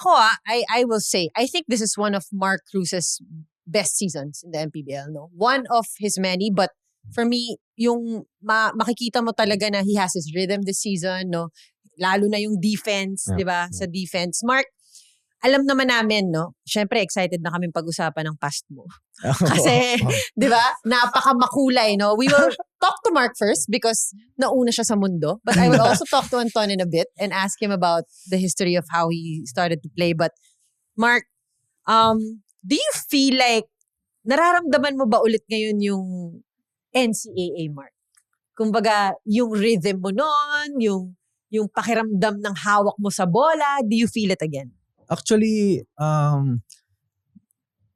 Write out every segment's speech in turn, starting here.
ako I will say, I think this is one of Mark Cruz's best seasons in the MPBL, no? One of his many, but for me, yung makikita mo talaga na he has his rhythm this season, no? Lalo na yung defense, di ba? Sa defense. Mark, alam naman namin, no? Syempre, excited na kami pag-usapan ng past mo. Kasi, di ba? Napaka-makulay, no? We will talk to Mark first because nauna siya sa mundo. But I will also talk to Anton in a bit and ask him about the history of how he started to play. But, Mark, do you feel like, nararamdaman mo ba ulit ngayon yung NCAA, Mark? Kumbaga, yung rhythm mo nun, yung pakiramdam ng hawak mo sa bola, do you feel it again? Actually,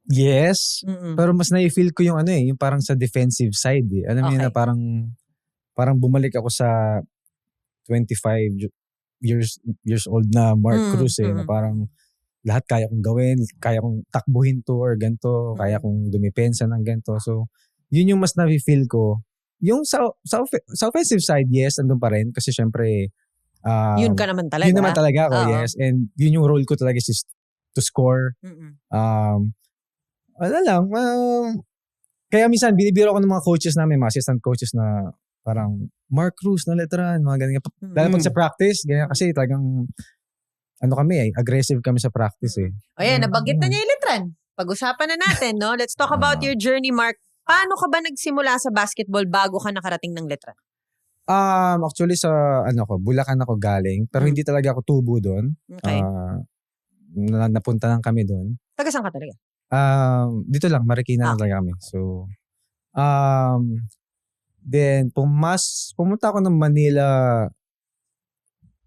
yes. Pero mas na-feel ko yung yung parang sa defensive side eh. Alam mo yun na parang bumalik ako sa 25 years old na Mark Cruz eh. Na parang lahat kaya kong gawin, kaya kong takbuhin to or ganito, kaya kong dumipensa ng ganito. So, yun yung mas na-feel ko. Yung sa offensive side, yes, andun pa rin. Kasi syempre, yun ka naman talaga. Yun naman talaga ako, yes. And yun yung role ko talaga is to score. Wala lang. Kaya minsan, binibiro ko ng mga coaches namin, mga assistant coaches na parang Mark Cruz na letteran, mga ganyan. Lalo pag sa practice, ganyan kasi talagang aggressive kami sa practice eh. O yan, nabanggit na niya yung letteran. Pag-usapan na natin, no? Let's talk about your journey, Mark. Paano ka ba nagsimula sa basketball bago ka nakarating ng letteran? Actually sa Bulacan ako galing, pero hindi talaga ako tubo doon. Okay. Napunta lang kami doon. Taga saan ka talaga? Dito lang, Marikina talaga kami. So then pumunta ako ng Manila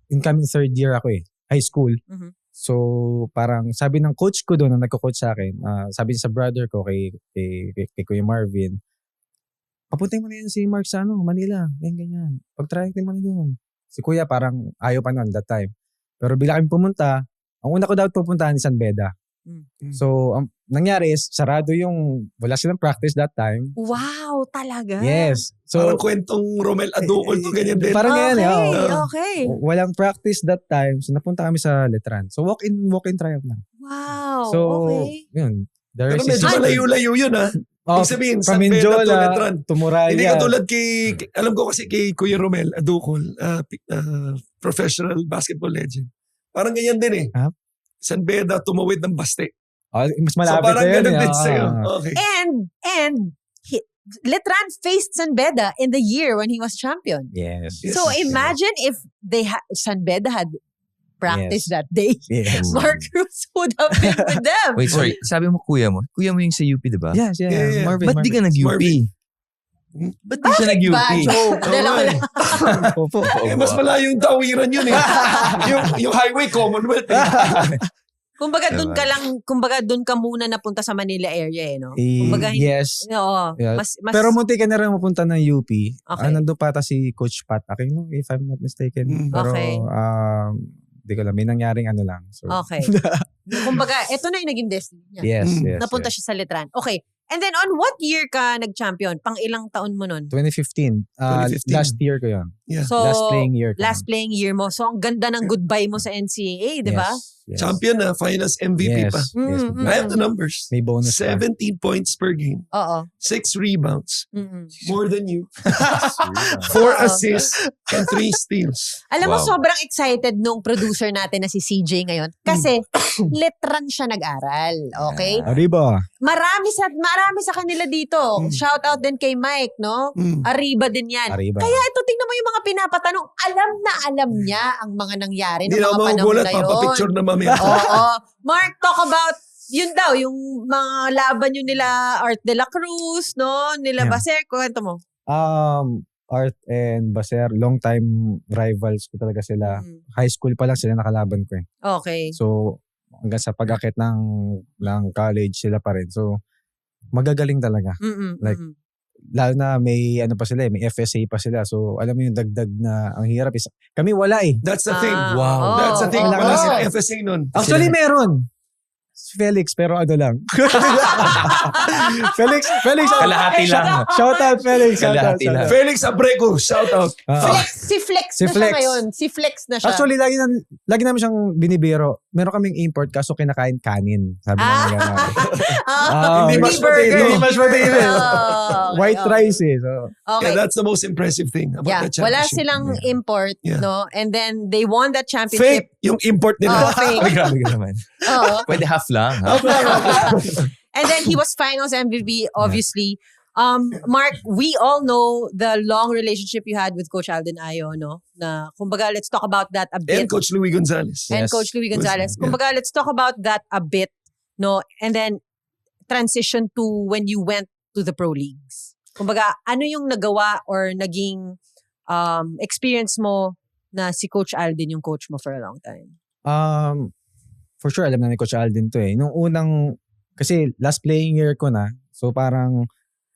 incoming third year ako eh, high school. So parang sabi ng coach ko doon na nagko-coach sa akin, sabi niya sa brother ko kay Kuya Marvin, papuntay mo na yan si Mark sa Manila. Ganyan. Pag-try mo na doon. Si Kuya parang ayaw pa noon that time. Pero bila kami pumunta, ang una ko daw pupuntahan ni San Beda. So, ang nangyari is, sarado wala silang practice that time. Wow, talaga? Yes. So, parang kwentong Romel Aducol to ganyan din. Parang ganyan Okay. Walang practice that time. So, napunta kami sa Letran. So, walk-in tryout lang. Wow, so, okay. Yun. Pero medyo malayo-layo yun Ibig sabihin, San Beda to Letran. Tumuraya. Hindi katulad alam ko kasi kay Kuya Romel Aducol, professional basketball legend. Parang ganyan din eh. San Beda, tumawid ng Baste. Mas malapit so parang ganun din yun. sa'yo. Okay. And Letran faced San Beda in the year when he was champion. Yes. So imagine if San Beda had practice that day. Yes. Mark Cruz would have been with them. Wait, sorry. Sabi mo kuya mo yung sa UP, diba? Yes, yeah. Marvin. Ba't di ka nag-UP? Ba't di siya nag-UP? Mas malayo yung tawiran yun eh. yung highway, Commonwealth eh. Kumbaga doon ka muna napunta sa Manila area no? Kumbaga, yes. Oo. Yeah. Mas, pero munti ka na rin mapunta ng UP. Okay. Nandun pa si Coach Pat Aquino, if I'm not mistaken. Pero, Okay. di ko alam. May nangyaring lang. So. Okay. Kumbaga, eto na yung naging destiny niya. Yes. Napunta siya sa Letran. Okay. And then on what year ka nag-champion? Pang ilang taon mo nun? 2015. 2015. Last year ko yun. Yeah. So, last playing year ko. Last playing year mo. So, ang ganda ng goodbye mo sa NCAA, di ba? Yes. Champion finals MVP pa. Yes. I have the numbers. May bonus 17 points per game. Oo. 6 rebounds. More than you. 4 Oo. assists and 3 steals. Alam mo, Wow. sobrang excited nung producer natin na si CJ ngayon. Kasi, Letran siya nag-aral. Okay? Arriba. Marami sa kanila dito. Shout out din kay Mike, no? Arriba din yan. Arriba. Kaya ito, tingnan mo yung mga pinapatanong. Alam niya ang mga nangyari Hindi ng na mga panahon magugulat. na yun. Papapicture na mamaya. Oo. Mark, talk about yun daw, yung mga laban yun nila Art de la Cruz, no? Nila Yeah. Baser. Kwento mo. Art and Baser, long time rivals ko talaga sila. High school pa lang sila nakalaban ko eh. Okay. So, hanggang sa pag-akit ng college sila pa rin. So, magagaling talaga. Like, lalo na may pa sila may FSA pa sila. So, alam mo yung dagdag na ang hirap is, kami wala eh. That's the thing. Wow. That's the thing. Oo. Wala si FSA nun. Actually, meron. Felix, pero lang. Felix. Kalahati lang. Shout out, Felix. Kalahati lang. Felix Abrego, shout out. Si Flex na siya ngayon. Si Flex na siya. Actually, lagi namin siyang binibiro. meron kaming import kaso kinakain kanin. Sabi Ah. naman gano'n. Hindi Hindi mashed burger. potato. Hindi mashed potato. Oh, White okay. rice eh. So, Okay. Yeah, that's the most impressive thing about Yeah, that championship. wala silang import, Yeah. no? And then they won that championship. Fake yung import Oh, nila. fake. Ay, grabe ka naman. Oo. Pwede half lang. Ha? And then he was finals MVP, obviously. Mark, we all know the long relationship you had with Coach Alden Ayo, no? Na, kumbaga, let's talk about that a bit. And Coach Louie Gonzalez. And Yes. Coach Louie Gonzalez. Yeah. Kumbaga, let's talk about that a bit, no? And then transition to when you went to the pro leagues. Kumbaga, ano yung nagawa or naging experience mo na si Coach Alden yung coach mo for a long time? for sure, alam na ni Coach Alden to eh. Nung unang, kasi last playing year ko na, so parang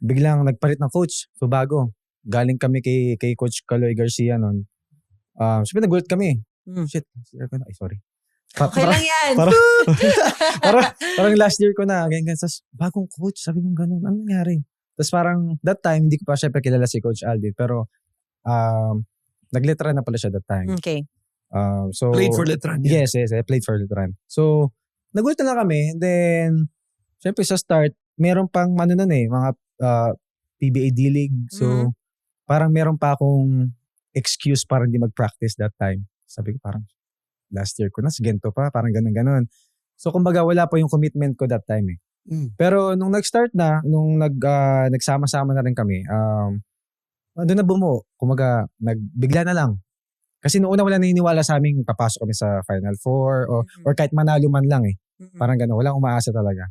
biglang nagpalit ng coach. So bago. Galing kami kay Coach Caloy Garcia nun. Siyempre nagulat kami. Shit, ay sorry. Okay lang yan. Parang last year ko na, ganyan. Tapos bagong coach, sabi ko ganun, ano nangyari? Tapos parang that time, hindi ko pa syempre kilala si Coach Alden. Pero nagletra na pala siya that time. Okay. So Played for Letran. Yeah. Yes, I played for Letran. So, nagulat na lang kami. Then, syempre sa start, meron pang ano nun eh, mga PBA D-League. So, parang meron pa akong excuse para hindi mag-practice that time. Sabi ko parang, last year ko na, sigento pa, parang ganun-ganun. So, kumbaga, wala pa yung commitment ko that time eh. Pero, nung nag-start na, nung nagsama-sama na rin kami, doon na bumuo. Kumbaga, bigla na lang. Kasi noong una wala naniniwala sa aming papasok kami sa Final Four or kahit manalo man lang eh. Parang gano'n. Walang umaasa talaga.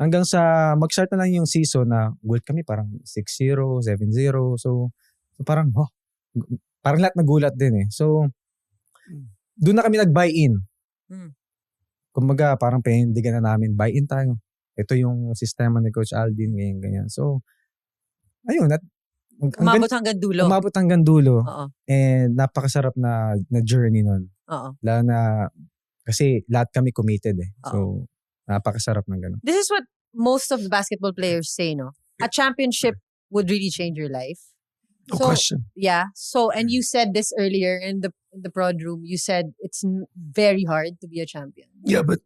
Hanggang sa mag-start na lang yung season na gold kami parang 6-0, 7-0. So parang parang lahat nagulat din eh. So doon na kami nag-buy-in. Kumbaga parang panindigan na namin, buy-in tayo. Ito yung sistema ni Coach Alden, ganyan. So ayun, Umabot hanggang dulo. Umabot hanggang dulo. Oo. And napakasarap na journey nun. Oo. Lalo na, kasi lahat kami committed eh. So, napakasarap ng ganun. This is what most of the basketball players say, no? A championship would really change your life. No So, question. yeah. So, and you said this earlier in the prod room. You said it's very hard to be a champion. Yeah, but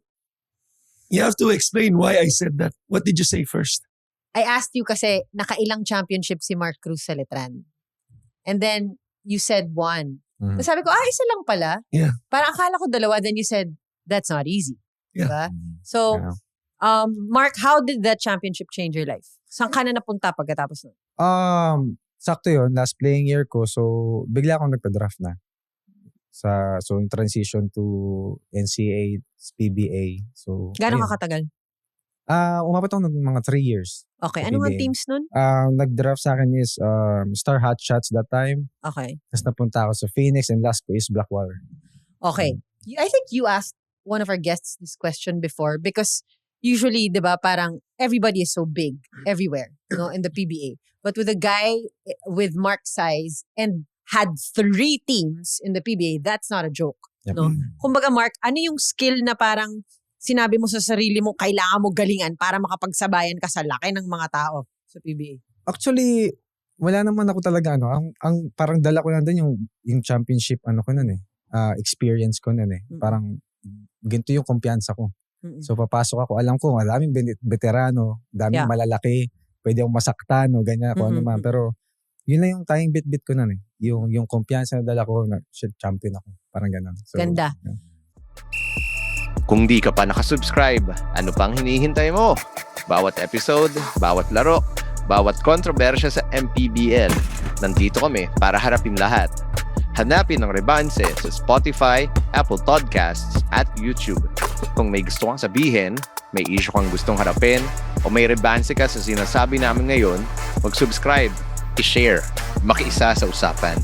you have to explain why I said that. What did you say first? I asked you kasi nakailang championship si Mark Cruz sa Letran. And then, you said one. Tapos sabi ko, isa lang pala. Yeah. Parang akala ko dalawa. Then you said, that's not easy. Yeah. Diba? So, Mark, how did that championship change your life? Saan ka na napunta pagkatapos nun? Sakto yun, last playing year ko. So, bigla akong nagpa-draft na. So, yung transition to NCAA, PBA. So, Gano'ng kakatagal? umabot ako ng mga 3 years. Okay. sa Ano nga PBA. teams nun? Nag-draft sa akin is Star Hot Shots that time. Okay. Tapos napunta ako sa Phoenix and last ko is Blackwater. Okay. I think you asked one of our guests this question before because usually, di ba, parang everybody is so big everywhere, no, in the PBA. But with a guy with Mark's size and had 3 teams in the PBA, that's not a joke. Yep. No? Kumbaga, Mark, ano yung skill na parang sinabi mo sa sarili mo, kailangan mo galingan para makapagsabayan ka sa laki ng mga tao sa PBA? Actually, wala naman ako talaga ang parang dala ko lang din yung championship ko nun eh. Experience ko nun eh. Parang ganito yung kumpiyansa ko. So papasok ako, alam ko maraming veterano, daming malalaki, pwede akong masaktan o ganyan ako naman. Pero yun lang yung tayong bit-bit ko nun eh. Yung kumpiyansa na dala ko na shit, champion ako. Parang ganun. So, Ganda. Yeah. Kung di ka pa nakasubscribe, ano pang hinihintay mo? Bawat episode, bawat laro, bawat kontrobersya sa MPBL, nandito kami para harapin lahat. Hanapin ang Rebanse sa Spotify, Apple Podcasts, at YouTube. Kung may gusto kang sabihin, may issue kang gustong harapin, o may Rebanse ka sa sinasabi namin ngayon, mag-subscribe, i-share, makiisa sa usapan.